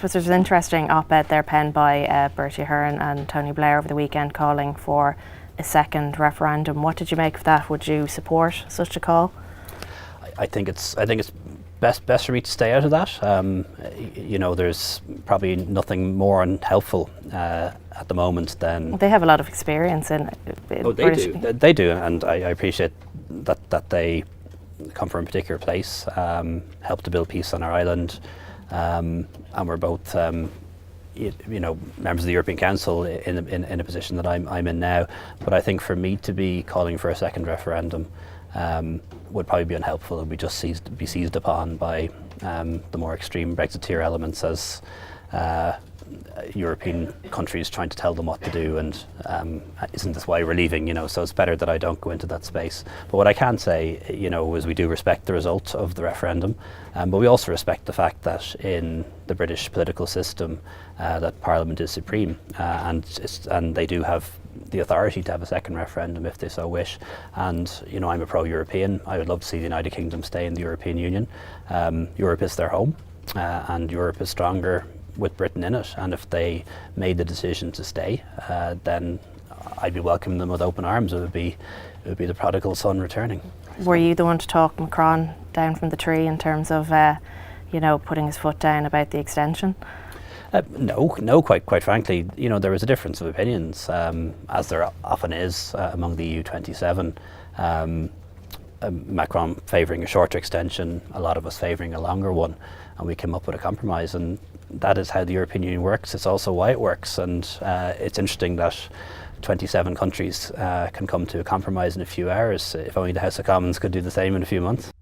suppose there's an interesting op-ed there penned by Bertie Ahern and Tony Blair over the weekend calling for a second referendum. What did you make of that? Would you support such a call? I think it's best for me to stay out of that. You know, there's probably nothing more unhelpful at the moment than... They have a lot of experience in British... They do, and I appreciate that they come from a particular place, help to build peace on our island, and we're both you know, members of the European Council in a position that I'm in now. But I think for me to be calling for a second referendum would probably be unhelpful. It would be just be seized upon by the more extreme Brexiteer elements as European countries trying to tell them what to do, and isn't this why we're leaving? You know, so it's better that I don't go into that space. But what I can say, you know, is we do respect the result of the referendum, but we also respect the fact that in the British political system, that Parliament is supreme, and they do have the authority to have a second referendum if they so wish. And you know, I'm a pro-European. I would love to see the United Kingdom stay in the European Union. Europe is their home, and Europe is stronger with Britain in it, and if they made the decision to stay, then I'd be welcoming them with open arms. It would be the prodigal son returning. Were you the one to talk Macron down from the tree in terms of you know, putting his foot down about the extension? No, quite frankly, you know, there was a difference of opinions, as there often is among the EU27. Macron favouring a shorter extension, a lot of us favouring a longer one, and we came up with a compromise, and that is how the European Union works. It's also why it works, and it's interesting that 27 countries can come to a compromise in a few hours. If only the House of Commons could do the same in a few months.